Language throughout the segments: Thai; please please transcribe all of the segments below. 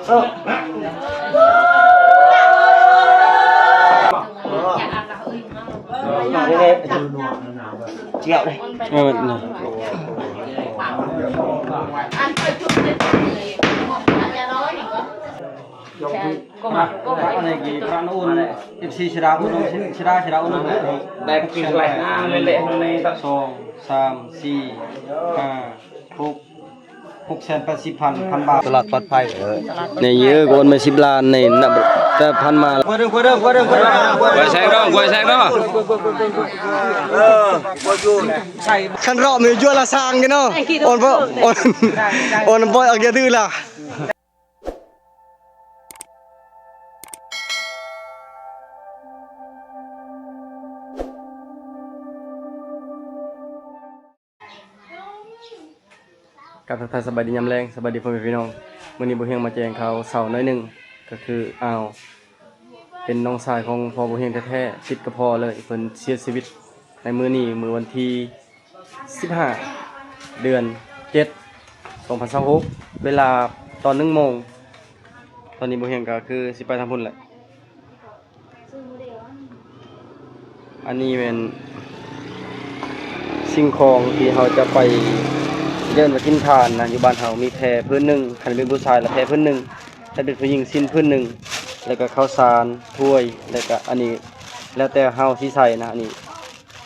chẹo đây con này cái con ôn MC sẽ đá ôn đây cái chuyện này lên lệ này tao 2 3 4 5 6,80,000 บาทตลาดปลอดภัยในเยอะกว่ามา10 ล้านในนับแต่พันมาqua đường quay sang đó khăn rọ mình chua là sang cái nó ôn vội ở kia tư là กับทักทายสบายดียามแรงสบายดีพ่อแม่พี่น้องมื้อนี้บ่เฮียงมาแจ้งข่าวเช้าน้อยหนึงก็คือเป็นน้องชายของพ่อบ่เฮียงแท้ๆติดกับพ่อเลยเพิ่นเสียชีวิตในมื้อนี้มื้อวันที่15เดือน7 2026เวลาตอน 1 โมงตอนนี้บ่เฮียงก็คือสิไปทางพุ่นแหละอันนี้เป็นสิ่งของที่เฮาจะไปเดินมากินทานนะอยู่บ้านเฮามีแพพื้นหนึ่งคันเป็นผู้ชายละแพพื้นหนึ่งถ้าเป็นผู้หญิงสิ้นพื้นหนึ่งแล้วก็ข้าวสารถ้วยแล้วก็อันนี้แล้วแต่เฮาสิใส่นะอันนี้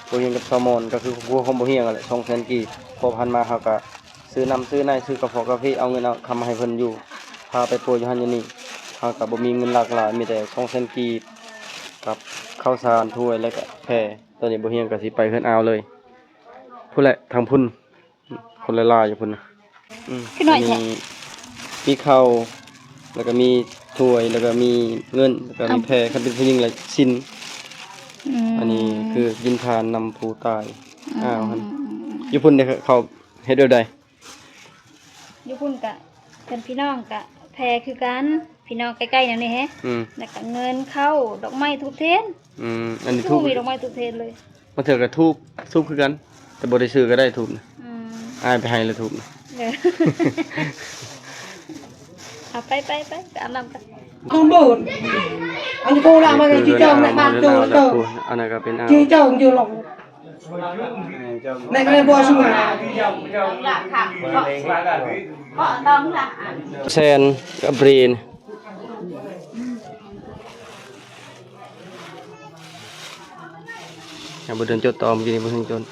บ่เฮียงกับแซลมอนก็คือพวกของบ่เฮียงนั่นแหละ200,000กีบพอพันมาเฮาก็ซื้อน้ำซื้อในซื้อกระเพาะกาแฟเอาเงินเอาคำมาให้เพิ่นอยู่พาไปโปรยอยู่หั่นอยู่นี่เฮาก็บ่มีเงินหลากหลายมีแต่200,000กีบกับข้าวสารถ้วยแล้วก็แพตอนนี้บ่เฮียงก็สิไปเฮือนอาวเลยพุ่นแหละทางพุ่นคนละลายอยู่พุ่นนะมีข้าวแล้วก็มีถ้วยแล้วก็มีเงินแล้วก็มีแพรคันเป็นผู้หญิงหลายชิ้นอันนี้คือกินทานนำผู้ตายหั่นอยู่พุ่นเนี่ยเขาเฮ็ดเดียวใดอยู่พุ่นกะเป็นพี่น้องกะแพรคือกันพี่น้องใกล้ๆแนวนี้แฮะแล้วก็เงินเข้าดอกไม้ทุกเทศอันนี้ทูบมีดอกไม้ทุกเทศเลยมันเถื่อกับทูบคือกันแต่บ่ได้ซื้อก็ได้ทูบนะอายไปให้เลยทูบนะไปอาบน้ำกันkhông buồn anh cô làm cái chị chồng lại bạn chồng anh này có bên chị chồng chưa lòng này cái này bò xuống à senกับเบรนอย่าบ่เดินจดตอมกินบ่ถึงจน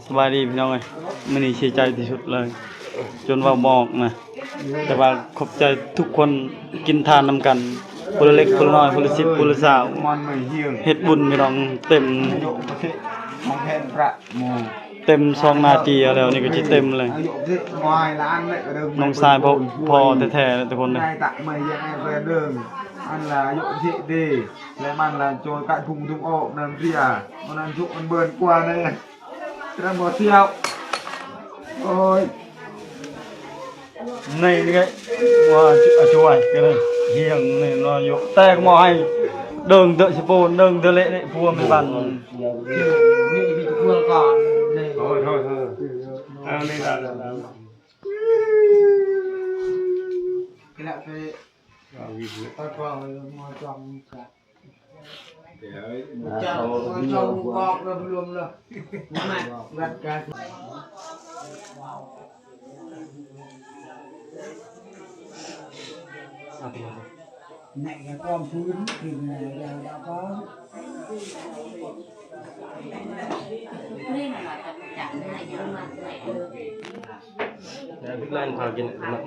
สบายดีพี่น้องเอ้ยมื้อนี้เสียใจที่สุดเลยจนว่าบอกนะแต่ว่าขอบใจทุกคนกินทานนำกันผู้เล็กผู้น้อยผู้สิบผู้สาวเฮ็ดบุญพี่น้องเต็ม2 นาทีแล้วนี่ก็สิเต็มเลยน้องชายพ่อแท้ๆทุกคนเลยanh là dụng thị đi lên ăn là cho cạn thùng ộ làm gì con ăn dụng ăn bờn qua đây ra bỏ theo ôi này cái chuối cái này hiền này nó dụng te có mò hay đường tự chỉ phun đường tự lệ phun mới bàn như vừa còn này thôi đây là cái lại cái ta còn mua trong cả trong bọc luôn rồi gặt cả này cái con phun thì đã có Big Line vào kia mặt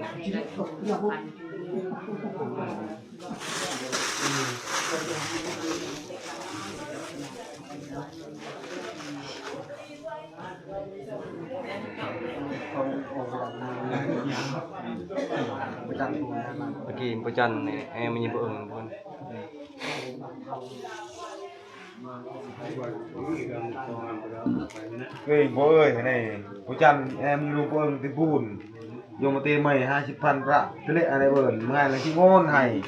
Bữa chăn này em nhìn bữa luôn Ê, bố ơi, cái này bố chăn em lưu con cái bùn dùng một tiền mày 20,000 rạ cái lệ này bẩn ngày là cái ngon hay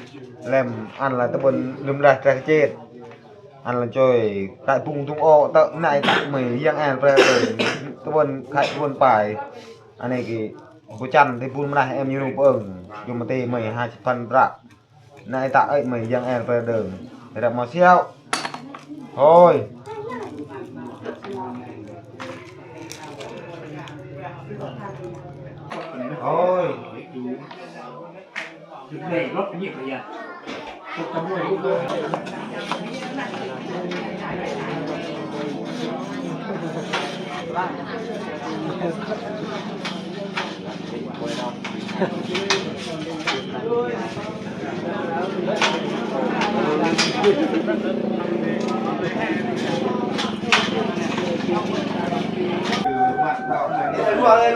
làm ăn là ta bẩn lùm đặt ra chết ăn là chơi tại vùng tung o tận này tại mày giang ăn ra rồi ta bẩn khai bẩn phải anh này cái Cô chăn thì phun này em như lúc ưng dùng một tê mày 20.000 bạc này tạ ấy mày dân em về đường để đặt màu xeo thôi thôi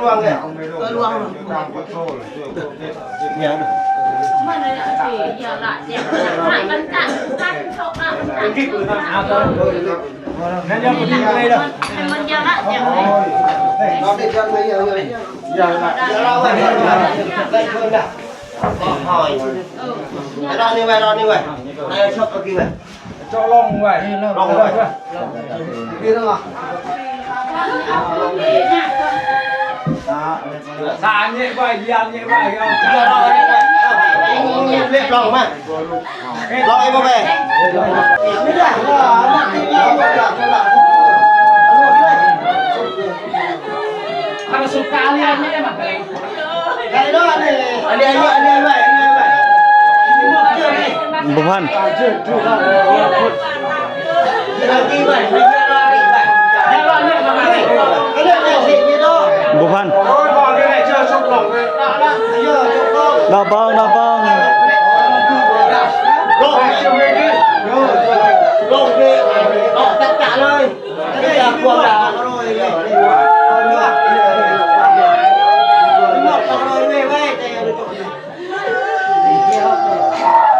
luang Roni vậy. Ai chọc cái vậy? cho long vậy long vậy đi đâu à xa nhẹ vậy gian nhẹ vậy Liệt lòng mà. Lòng em về. thằng sụp cá liền nhé mà Cái đó này. Anh vậy.บ่พัน บ่พันดอกบ้อง Lộn đi. Tất cảเลยbây giờ cuồng đã rồi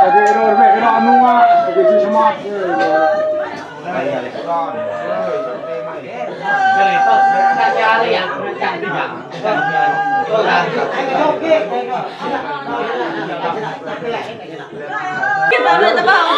jadi rồi mẹ cái đó nung à cái gì cho mát Kita udah tahu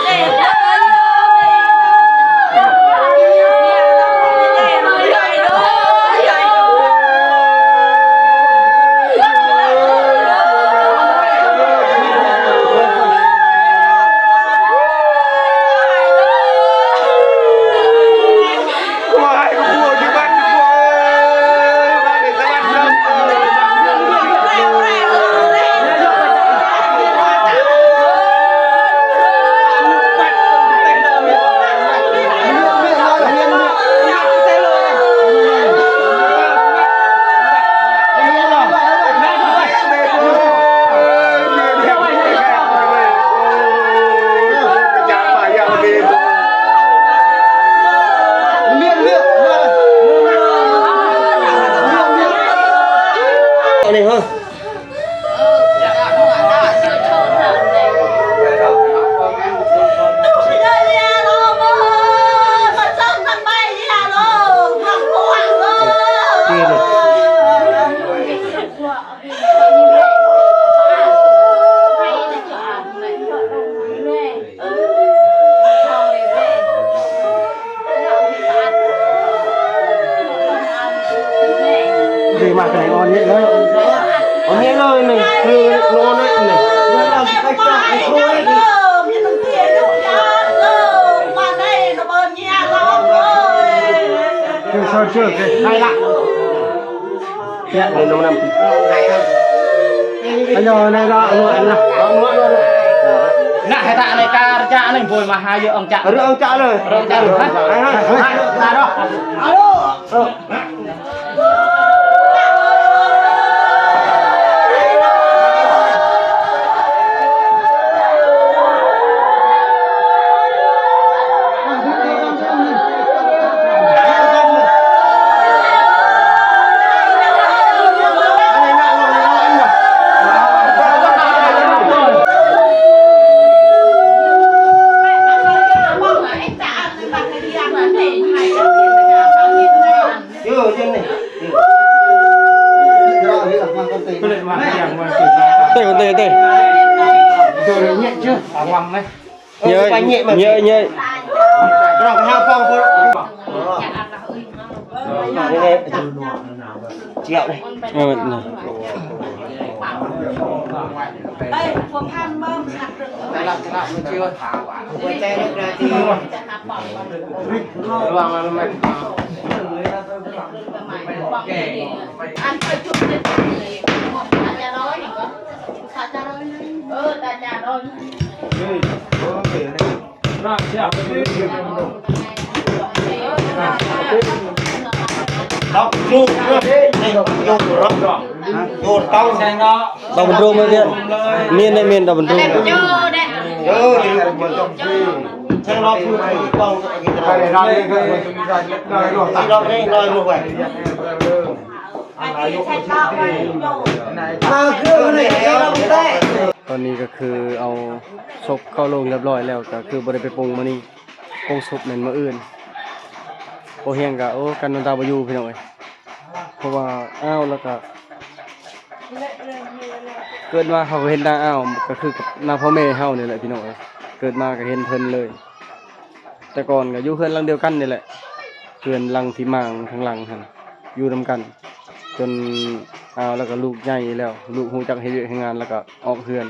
này thôi. Đi mà cái này ngon nhất đấy. Ông nghe lời này, cứ ngon đấy này. Nó làm cách cả thôi đi. chưa sao chưa cái Hay lạ. Dạ, để nấu nằm. anh giờ này ra rồi anh nào Nak heta này ca cha này vui mà hai giờ ông cha. Rồi ông trả lời. Ông cha rồi. Hai ra đó. Alo. Tê. rồi nhẹ chưa ngoằng đấy Nhẹ. Rồi cái hao phong thôi. Triệu đây. เอ้ยพวกท่านเบิ่มหักเรื่อง แต่ละมันชื่อว่าถาหวาน หัวใจเรื่องนาทีจะหักบอก ระวังมันไม่ อันไปจุดเด็ดเลยอาจารย์ร้อยหนึ่งก็อาจารย์ร้อยนึงอาจารย์ร้อย เฮ้ยโอ้เก๋เนี่ย ร่างเชี่ยว đọc luôn này dùng rộng dùng tao Sang đó ดอกบันโรงมาเนี่ยเมียนในเมียนดอกบันโรง เจอเด็ด ơi thì là một trong khi sang nó cứ câu cái phải để này nói cái người chúng ta nhất nói rồi chỉ lo đây lo luôn vậy ใช้ข้าวไปโย mà cứ này cái nó không đấy ตอนนี้ก็คือเอาศพเข้าโรงเรียบร้อยแล้วก็คือบ่ได้ไปปรุงมื้อนี้ปรุงศพนั่นมื้ออื่นโอเฮียงก็โอ้กันนอนตาบ่อยู่พี่น้องเอ้ยเพราะว่าอ้าวแล้วก็เกิดมาเขาก็เห็นหน้าอ้าวก็คือกับหน้าพ่อแม่เฮานี่แหละพี่น้องเอ้ยเกิดมาก็เห็นเพิ่นเลย แต่ก่อนก็อยู่เฮือนหลังเดียวกันนี่แหละเฮือนหลังที่มางข้างหลังหั่นอยู่นํกัน จนอ้าวแล้วก็ลูกใหญ่แล้วลูกฮู้จักเฮ็ดเวียกเฮ็ดงานแล้วก็ออกเฮือน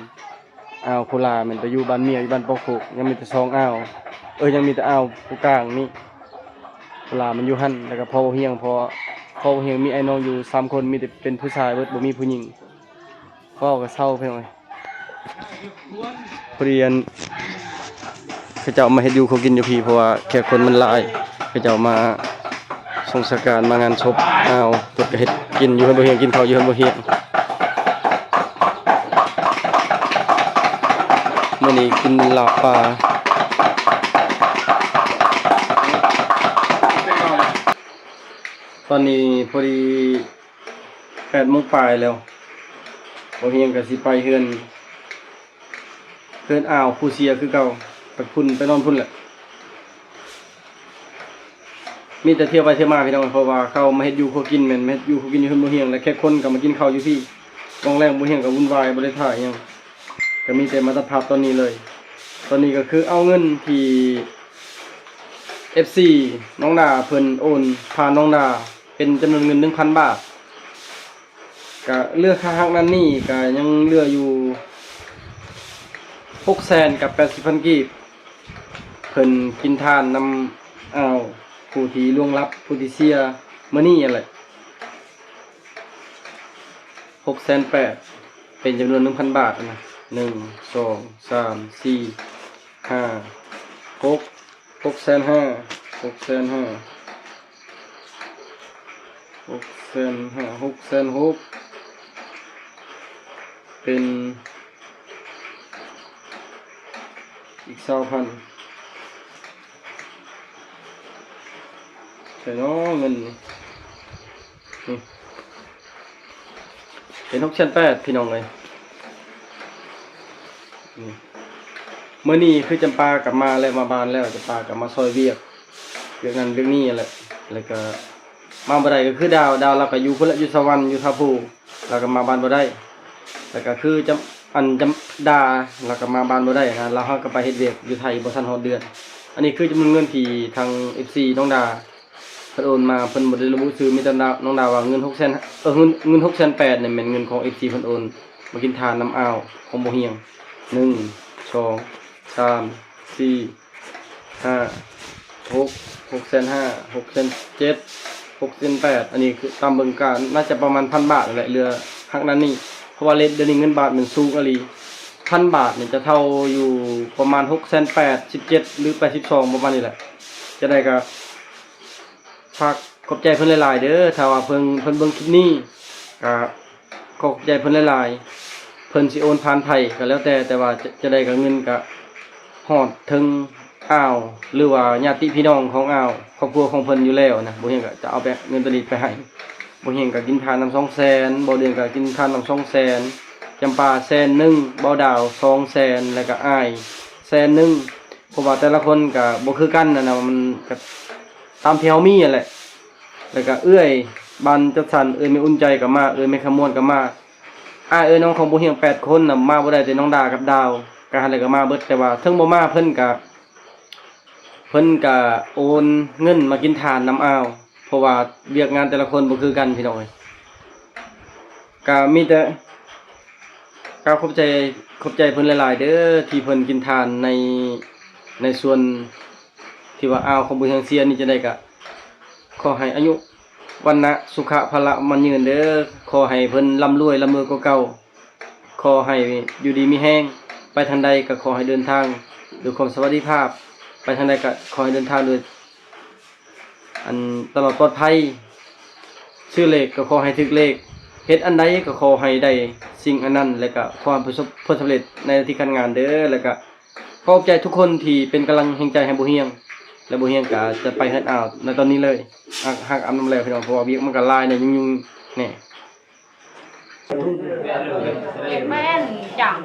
อ้าวโคลามันไปอยู่บ้านเมียอยู่บ้านปอกโขกยังมีแต่2อ้าวยังมีแต่อ้าวผู้กลางนี่โคลามันอยู่หั่นแล้วก็พ่อเฮียงมีไอ้น้องอยู่3คนมีแต่เป็นผู้ชายเบิดบ่มีผู้หญิงพ่อก็เศร้าไปหน่อยเรียนเขาเจ้ามาเฮ็ดอยู่เขากินอยู่พี่เพราะว่าแขกคนมันหลายเขาเจ้ามาส่งสการมางานศพอ้าวเพิ่นก็เฮ็ดกินอยู่เพิ่นบ่เฮียงกินข้าวอยู่เพิ่นบ่เฮียงมื้อนี้กินลาบปลาตอนนี้พอดี8 โมงปลายแล้วบ่เฮียงก็สิไปเฮือนอ้าวผู้เสียคือเก่าไปพุ่นไปนอนพุ่นแหละมีแต่เที่ยวไปเที่ยวมาพี่น้องเพราะว่าเขามาเฮ็ดอยู่เขากินแม่นมาเฮ็ดอยู่เขากินอยู่เฮือนบ่เฮียงแล้วแค่คนก็มากินข้าวอยู่พี่กองแรงบ่เฮียงก็วุ่นวายบ่ได้ถ่ายหยังก็มีแต่มาตัดภาพตอนนี้เลยตอนนี้ก็คือเอาเงินที่ FC น้องดาเพิ่นโอนผ่านน้องดาเป็นจำนวนเงิน 1,000 บาทก็เหลือค่าหักนั้นนี่ก็ยังเหลืออยู่600,000กับ80,000กีบเพิ่นกินทานนำอ้าวผู้ที่ล่วงลับผู้ที่เสียมื้อนี้นั่นแหละ680,000เป็นจำนวน 1,000 บาทนะ1 2 3 4 5 6 6,500,000เป็นอีก 20,000ใช่เนาะเงินนี่เป็น6,800พี่น้องเลยนี่มื้อนี้คือจำปากลับมาแล้วมาบ้านแล้วจำปากลับมาซอยเวียกนั้นเรื่องนี้แหละแล้วก็มาบ่ได้ก็คือดาวเราก็อยู่พุ่นละอยู่สวรรค์อยู่ท่าภูแล้วก็มาบ้านบ่ได้แล้วก็คือจำดาแล้วก็มาบ้านบ่ได้นะเราเฮาก็ไปเฮ็ดเวียกอยู่ไทยบ่ทันฮอดเดือนอันนี้คือจำนวนเงินที่ทาง FC น้องดาเพิ่นโอนมาเพิ่นบ่ได้ระบุชื่อมีแต่น้องดาว่าเงิน600,000เงิน6,800,000นี่แม่นเงินของ FC เพิ่นโอนมากินทานน้ำอ้าวของบ่เฮียง1 2 3 4 5 6 6,500,000 6,700,000 6,800,000อันนี้คือตามเบิ่งการน่าจะประมาณ 1,000 บาทนั่นแหละเรือหักนั้นนี่เพราะว่าเดี๋ยวนี้เงินบาทมันสูงอะลี 1,000 บาทนี่จะเท่าอยู่ประมาณ 6,800,000 17หรือ82ประมาณนี้แหละจะได้ก็ฝากขอบใจเพิ่นหลายๆเด้อถ้าว่าเพิ่นเบิ่งคลิปนี้ก็ขอบใจเพิ่นหลายๆเพิ่นสิโอนผ่านไผก็แล้วแต่ว่าจะได้ก็เงินก็ฮอดถึงอ้าวหรือว่าญาติพี่น้องของอ้าวครอบครัวของเพิ่นอยู่แล้วนะบ่เห็นก็จะเอาแบบเงินตัวนี้ไปให้บ่เห็นก็กินทานนำ200,000บ่เดือนก็กินทานนำ200,000จำปา100,000บ่ดาว200,000แล้วก็อ้าย100,000เพราะว่าแต่ละคนก็บ่คือกันนะมันก็ตามที่เฮามีนั่นแหละแล้วก็เอื้อยบ้านจัดสรรไม่อุ่นใจก็มาไม่ขมวนก็มาอ้ายน้องของบ่เฮียง8คนน่ะมาบ่ได้แต่น้องดากับดาวก็หั่นแล้วก็มาเบิดแต่ว่าถึงบ่มาเพิ่นก็โอนเงินมากินทานน้ำอ้าวเพราะว่าเวียกงานแต่ละคนบ่คือกันพี่น้องก็มีแต่ ก็ขอบใจเพิ่นหลายๆเด้อที่เพิ่นกินทานในส่วนที่ว่าอ้าวของบุญทางเซียนนี่จะได้ก็ขอให้อายุวันนะสุขะพละมันยืนเด้อขอให้เพิ่นร่ำรวยกว่าเก่าขอให้อยู่ดีมีแห้งไปทางใดก็ขอให้เดินทางด้วยความสวัสดิภาพไปทางใดก็ขอให้เดินทางโดยอันตลอดปลอดภัยชื่อเลขก็ขอให้ถึกเลขเฮ็ดอันใดก็ขอให้ได้สิ่งอันนั้นแล้วก็ความประสบผลสำเร็จในหน้าที่การงานเด้อแล้วก็ขอบใจทุกคนที่เป็นกำลังแห่งใจให้บ่เฮียงและบ่เฮียงก็จะไปเฮ็ดเอาในตอนนี้เลยฮักอำนำแล้วพี่น้องเพราะว่าเวียกมันก็หลายเนี่ยยุ่งๆแน่ แม่นจัง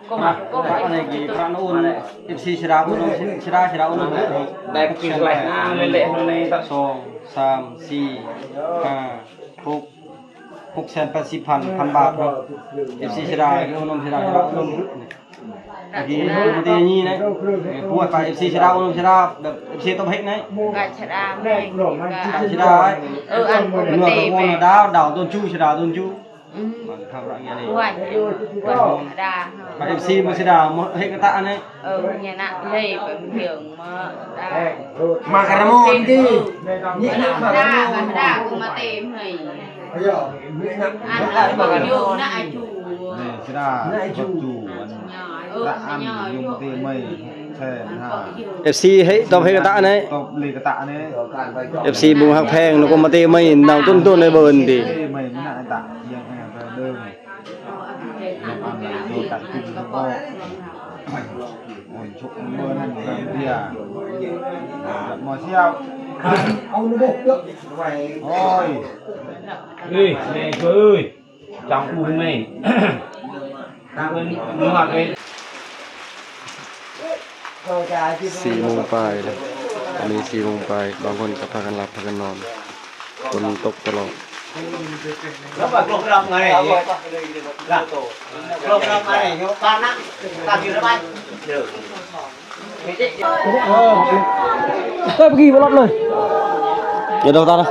ก็มาก็มา อันนี้กี่พระนูน FC ชราอุนชราอุน ได้ก็กินอะไรเละๆในตัด 2 3 4 5 6,80,000 บาทเนาะ FC ชราอุนชราอุนaquí nó đi nhi này bùa phải FC chira ông chira FC tôm hết này กะชะดาแม่งกะ chira ấy อันปก nửa ติ cái แม่ con đào đào tôn chu chira tôn chu อืม mà tham lại nghe này อ้วนอยู่อ้วนธรรมดา mà FC mà chira hết cái tạ này เนี่ยนะเฮ้ยเป็นเพียงมาได้ มาการะโมนดิ นี่นะมาได้คือมาเต็มให้อันนั้นบอกอยู่นะไอจู นี่ชิดาจูละอันยมเตไม่แช่ห้า FC hết tôm hết cái tạ này ตบลีกระตะนี่ FC bùng hạc phèn nó có mà tê mày nào tôn này bờn thì ไม่ไม่น่าตะยังไงไปเดิมอันไหนโดนตัดขึ้นแล้วก็โอ้ยชุกเมื่อนั่นแบบเดียหมอเชี่ยวเอาลูกบกเยอะโอ้ย ơi mẹ ơi chồng u mẹ bên ngọt bên 4 โมงปลายเลยอันนี้4 โมงปลายบางคนก็พากันหลับพากันนอนฝนตกตลอด แล้วแบบลงรำไงล่ะลงรำไงตอนนั้นตามอยู่แล้วไป เฮ้ยเมื่อกี้บอลเลยเดี๋ยวดูตานะ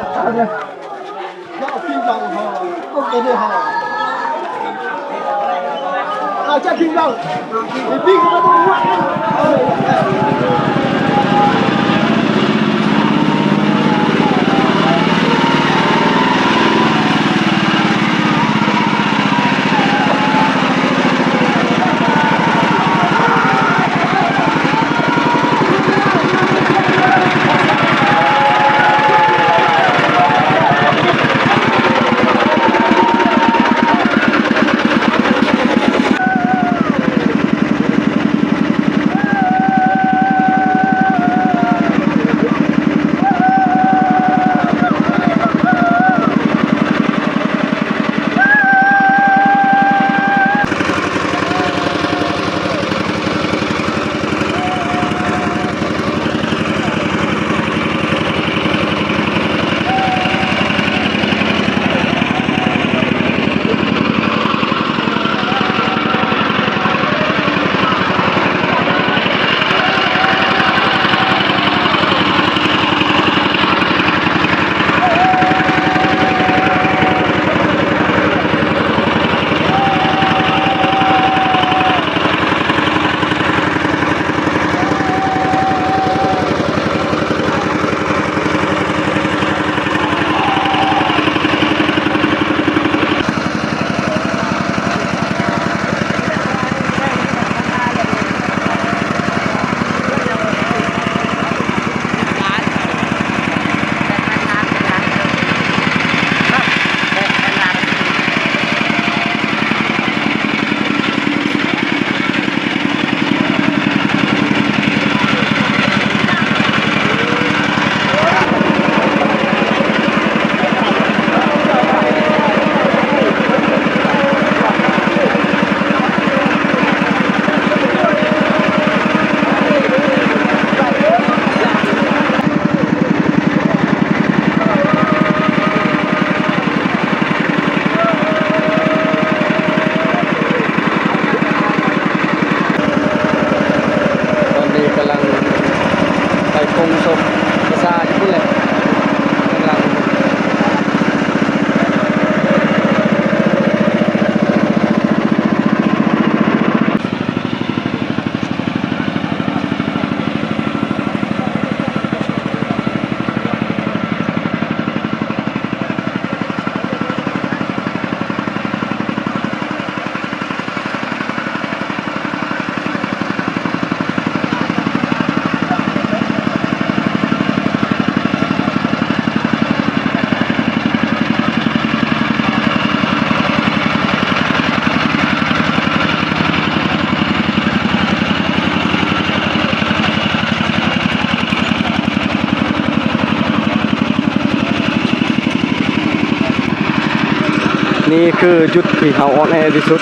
นี้คือจุดที่เฮาอ่อนแอที่สุด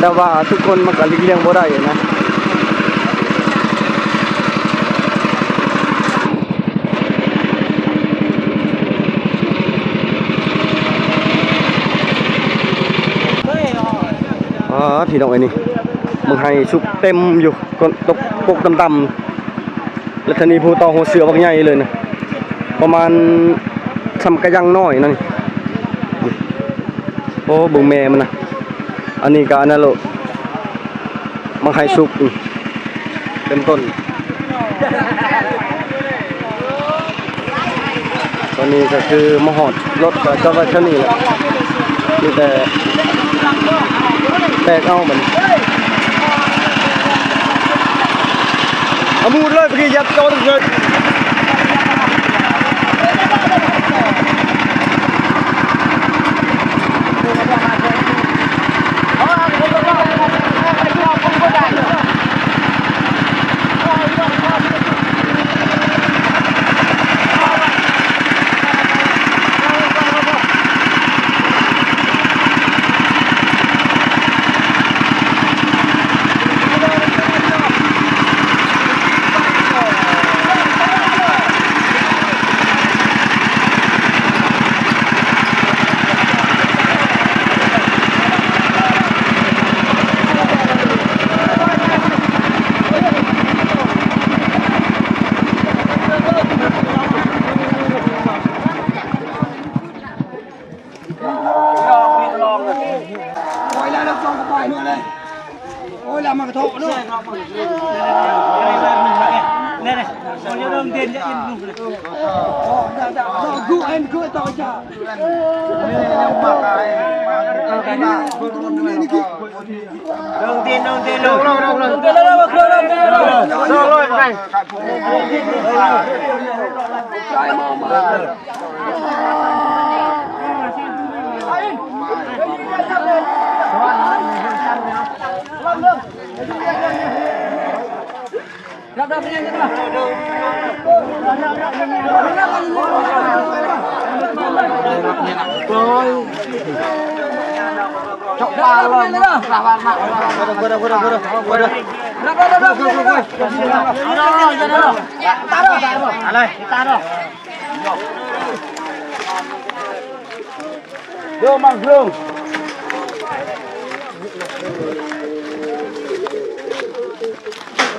แต่ว่าทุกคนมันก็หลีกเลี่ยงบ่ได้นะพี่น้องไอ้นี่มึงให้ชุบเต็มอยู่ตกปกดำๆแล้วทีนี้ผู้ต่อหัวเสือบักใหญ่เลยนะประมาณซำกะยังน้อยนั่นโอ้บึงแม่มันนะอันนี้ก็อันนั้นโลมึงให้ชุบเต็มต้นตอนนี้ก็คือมาหอดรถก็จะไว้เท่านี้แหละมีแต่แตกเอาเหมือนเอามูดเลยเมื่อกี้ยัดโจนเลย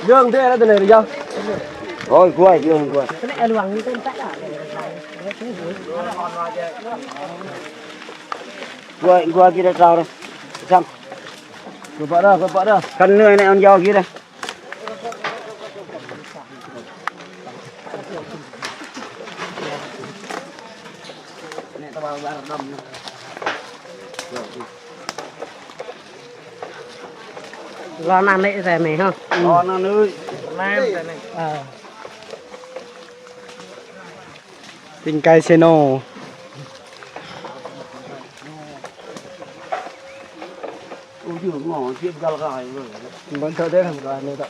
Dương thế là từ này được chưa? Rồi, quay, dương quay. Cái này luồng như tên tách à? Quay kia đây sao đây? Xong. Cứ vợ đó. Cần người này ăn dao kia đây. Này tao bảo ra đầm nữa. Lo năn lệ rẻ mày không? Lo năn ơi. Nam cái này. Tình cay xe nô. Ôi dừa ngỏ chiếc gà gài rồi. Vẫn thơ thế thằng gà này vậy.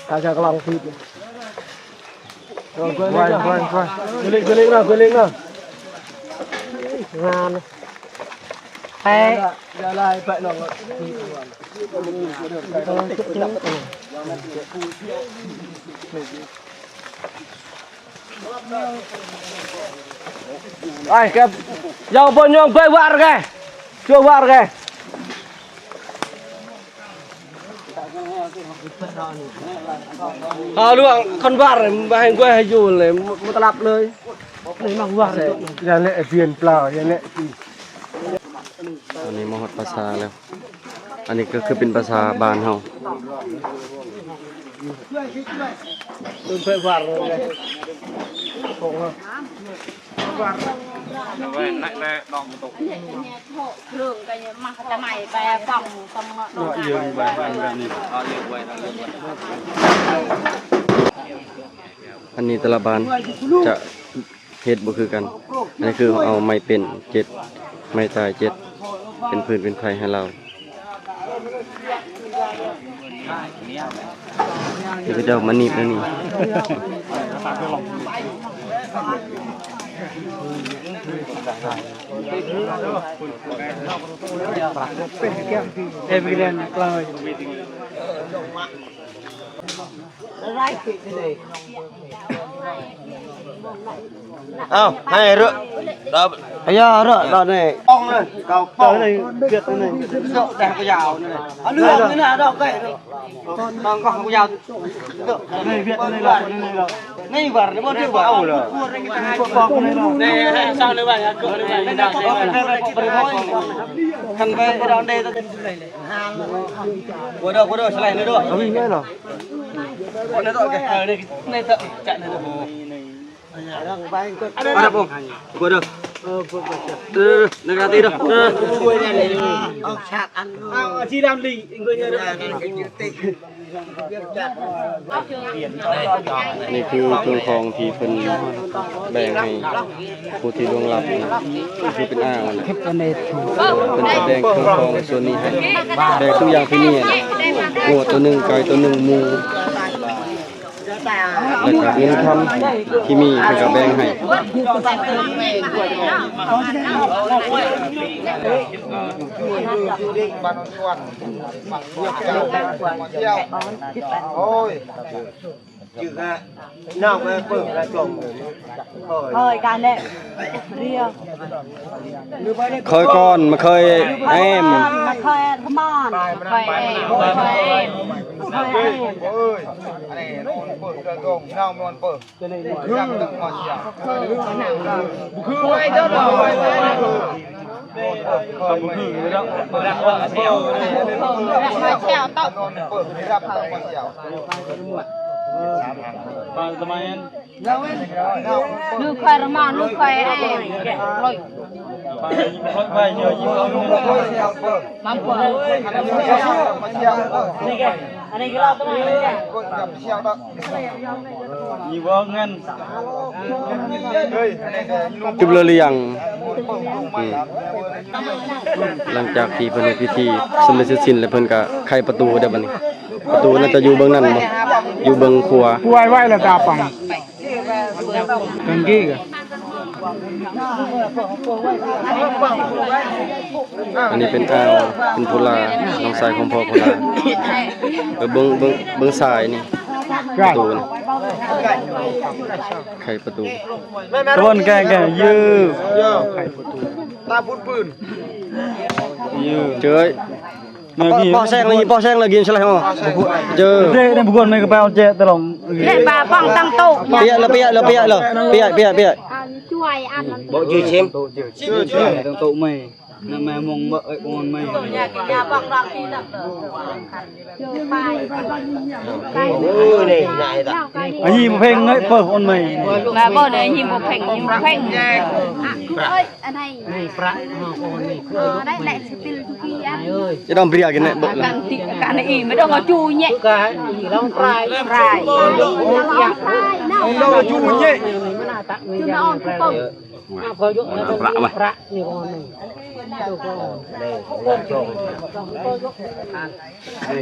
Ta cho cái lòng thịt. Rồi quên lên. Quên lên nào. Ngon. Hey. Ra lại vậy lòng. Ai kẹp dầu bồn nhông quay vợ kìa chưa vợ kìa luôn con vợ này hành quay hay dù này một lặpเลยlấy bằng vợ ra lệ viền plau ra lệอันนี้มาฮอดภาษาแล้วอันนี้ก็คือเป็นภาษาบ้านเฮาตื่นเพิ่นว่าเลยคงว่าเว้ยนักแลดองตกเครื่องก็มาจะใหม่แปรฟังต้องเนาะยืนแบบนี้ยืนไว้อันนี้แต่ละบ้านจะเฮ็ดบ่คือกันอันนี้คือเอาไม้เป็น7ไม้ตาย7เป็นพื้นเป็นไฟให้เราเดี๋ยวจะเอามาหนีบแล้วนี่ เอ้าให้เด้อไอ้ยาเด้อดอกนี่ป้องเลยเก่าป้องนี่เบียดนี่ดอกแดงก็ยาวนี่อันนี้นี่นะดอกไก่ดอกก็ยาวนี่เบียดนี่ล่ะนี่บาร์นี่บ่ได้บ่เอาเลยนี่ให้สร้างเลยว่าเกิดเลยไม่ได้คันไปดอกเด้บ่ดอกสไลด์นี่ด้วยเอามีเหรอคนนั้นดอกแกนี่นี่เถอะจัดนี่โอ้โหada pun gua dah negati dah gua ni le oh chat an chi lam li gua ni dah นี่คือเครื่องของที่เพิ่นแบ่งให้ผู้ที่ล่วงลับนี่คือเป็นอ้างนะเพิ่นจะแบ่งเครื่องของส่วนนี้ให้แบ่งทุกอย่างที่นี่นะงัวตัวหนึงไก่ตัวหนึงหมูแล้วก็เงินคำที่มีเพิ่นก็แบ่งให้น้องมาเปิดกระจกการเล่เรียวเคยก่อนมาเคยแอม เคยขมอนเคยอันนี้นอนเปิดกระโดงน้องนอนเปิดคือต้องมาเสียคือไว้เจ้าหน่อยคือแล้วแล้วว่าเสียวมาเชียวต้อง นอนเปิดไม่รับต้องมาเสียวทำไมลูกคอยระมอนลูกคอยลอยไปเยอะยิ่งเรามันเปิดอันนี้ก็เราต้องกับเชี่ยวต้องมีว่าเงินเฮ้ย จุบเลยหรือยังหลังจากที่เพิ่นพิธีสำเร็จเสร็จสิ้นแล้วเพิ่นก็ไขประตูได้บัดนี้ประตูน่าจะอยู่เบื้องนั้นบ่อยู่เบื้องครัวไว้แล้วตาปังกันกี้กะ อันนี้เป็นอ้าวเป็นโพลาน้องชายของพ่อโพลาเบิ่งสายนี่ประตูนี่ไขประตูต้นแก่ยื้อตาพูดปืนเจอป้อแซงเลยกินใช่ไหมฮะเจอเด็กในบุคคลไม่ก็ไปเอาเจตลงเล่นปลาป้องตั้งโต๊ะเปียช่วยอันนั้น bộ chưa xemตั้งโต๊ะไม่นั่นแม่มงบ่เอ้ยมงไม่ อย่าบังรักที่ดับไป ôi này này ta อันนี้บ่เพ่งเอ้ยเปิดคนไม่ มาบ่ได้หิมบ่เพ่งเอ้ยอันไหนได้แหละสติลทุกทีอัน จะต้องเปรียกันเนี่ย การติการอีไม่ต้องเอาจูเงี้ยลองปลายเราจูเย่จูนอนปุ๊บพระนี่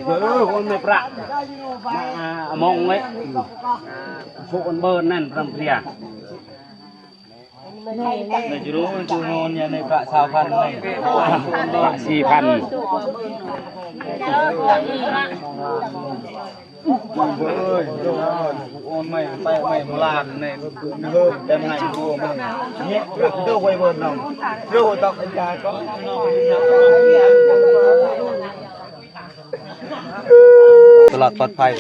คือคนไม่ประมองไว้พวกคนเบิร์นนั่นรำเพียในจุรู้จูโนนเนี่ยในประชาพันธ์เลยประ4,000เฮ้ยโอนไม่ไปไม่โบราณในเพิ่มแต่ไงกูมึงเนี่ยเรื่องไว้เบิร์นน้องเรื่องตอกไอ้ยาก็ตลาดปลอดภัย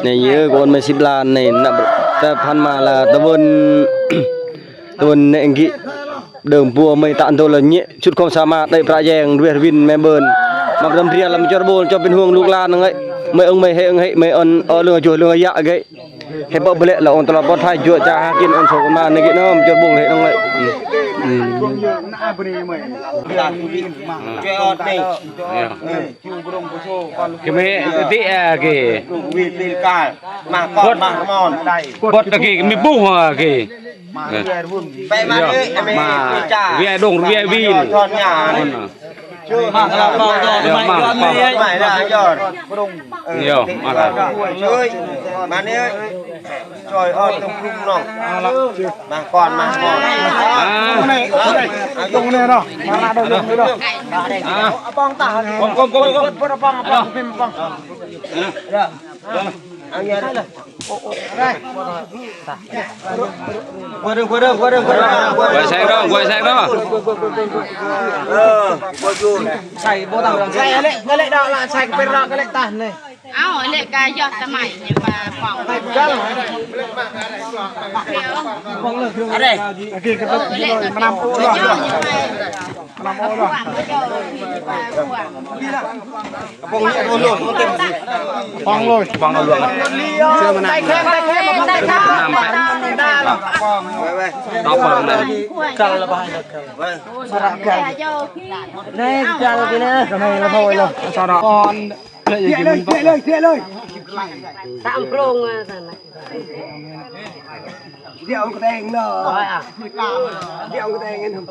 ในเยอะกว่าไม่10 ล้านในนับแต่พันมาละตะวันในอังกฤษเดิมปัวไม่ตันตัวละเนี่ยชุดความสามารถได้ประแยงเวทวินแม่เบิร์นมาทำเพียรแล้วมันจะโบนจะเป็นห่วงลูกหลานนั่งไงไม่ไม่ให้ไม่เรื่องจุดเรื่องยะไงให้เปิดเบลล์เราตลอดปลอดภัยจุดจะหากินโฉกมาในกินน้ำจะบุ้งให้นั่งไงcái ọt này cái mấy tí kì vì tiền cả mà con mà mòn đây bớt kì mi bung kì vậy mà đi em mà vi đông vi vi con nhà Mang là bao giờ Được, mày mang, con mang. đi ấy. Mày là giờ. Nhiều mà là ơi mà đi ơi trời ơi tung khung nòng mà còn tung này đâu mà là đâu đâu đâu Bong tả. con Qua đường. quay sang đó Qua chuồn. Xài bố tao xài cái lệ đạo là xài cái ra cái lệ tàn này. áo ở lệ ca giọt ta mày nhưng mà khoảng Ở đây. lệ mà nằm ô rồi nằm ô rồi Bong nhẹ luôn luôn. phong luôn chưa mà Tay khép tay khép đó phần này Cần là bài được. đây Ra rồi kia nè. cái này là thôi rồi sau đó con thiện lời tạm prong điệu cái đèn nở điệu cái đèn em thùng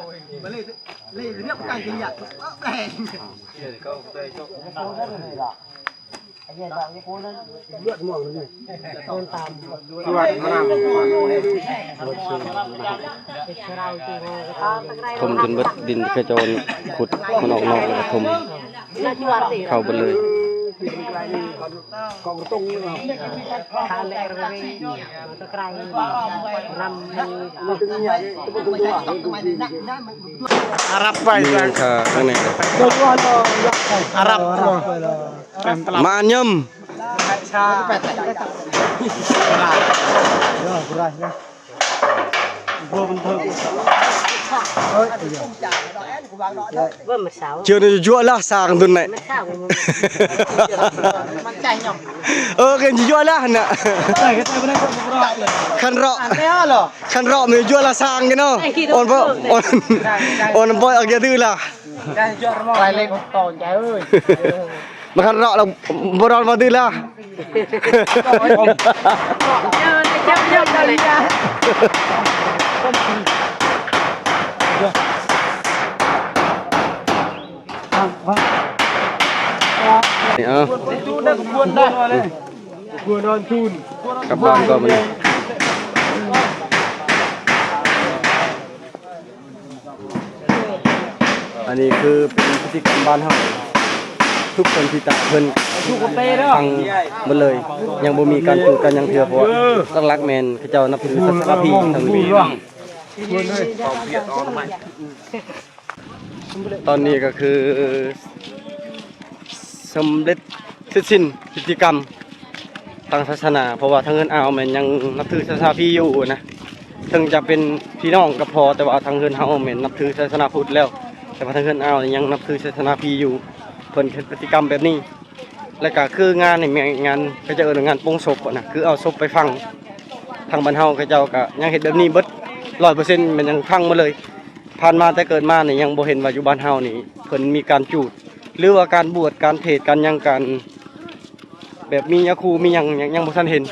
จนเบิดดินกระโจนขุดมันออกนอกแล้วก็ถมเข้าไปเลย Arab bay. มีหลังคาข้างใน Arab. มาย่ำ chưa được chua là sang tuần này cái gì chua là nè khăn rọ mình chua là sang cái nó on boy ở kia tư là mà khăn rọ là bồ đòn vào tư là các bạn có mìnhอันนี้คือเป็นพิธีกรรมบ้านเฮาทุกคนที่ตะเพิ่นฟังหมดเลยยังบ่มีการจูดกันยังเถื่อเพราะว่าหลักๆแม่นเขาเจ้านับถือศาสนาพีทั้งนี้ตอนนี้ก็คือสำเร็จเสร็จสิ้นพิธีกรรมทางศาสนาเพราะว่าทางเงินอ่าวแม่นยังนับถือศาสนาพีอยู่นะถึงจะเป็นพี่น้องก็พอแต่ว่าทางเงินเฮาแม่นนับถือศาสนาพุทธแล้วแต่ว่าทางเงินอ่าวยังนับถือศาสนาพีอยู่เพิ่นเฮ็ดพฤติกรรมแบบนี้แล้วก็คืองานนี่งานก็จะเอิ้นงานโปงศพนะคือเอาศพไปฝังทางบ้านเฮาเขาเจ้าก็ยังเฮ็ดแบบนี้เบิด 100% มันยังพังหมดเลยผ่านมาแต่เกิดมานี่ยังบ่เห็นว่าอยู่บ้านเฮานี่เพิ่นมีการจูดหรือว่าการบวชการเทศน์การหยังการแบบมียาคูมีหยังบ่ทันเห็น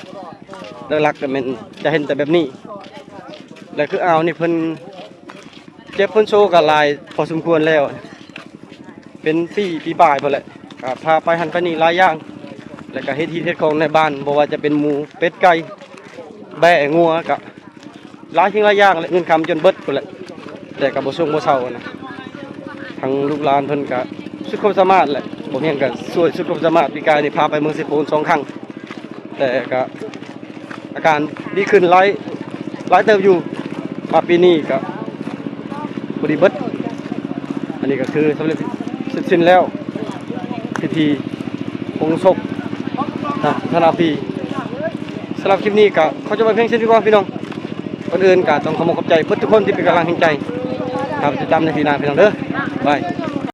หลักๆก็แม่นจะเห็นแต่แบบนี้แล้วคือเอานี่เพิ่นเจ็บเพิ่นโชว์ก็หลายพอสมควรแล้วเป็นปีปลายพุ่นแหละก็พาไปหันไปนี่หลายอย่างแล้วก็เฮ็ดที่เฮ็ดของในบ้านบ่ว่าจะเป็นหมูเป็ดไก่แบะงัวก็หลายสิ่งหลายอย่างเงินคำจนเบิดพุ่นแหละแต่ก็บ่ส่งบ่เซานะทางลูกหลานเพิ่นก็สุดความสามารถแหละบ่เพียงก็ช่วยสุดความสามารถปีกายนี่พาไปเมืองสิโปน2ครั้งแต่ก็อาการดีขึ้นหลายเติบอยู่มาปีนี้ก็บ่ได้เบิดอันนี้ก็คือสำเร็จเสร็จสิ้นแล้วพิธีปงศพธนาพีสำหรับคลิปนี้ก็เขาจะไปเพียงเช่นนี้ก่อนพี่น้องคนอื่นก็ต้องขอบคุณขอบใจเพื่อนทุกคนที่เป็นกำลังแห่งใจครับติดตามในทีหน้าพี่น้องเด้อบาย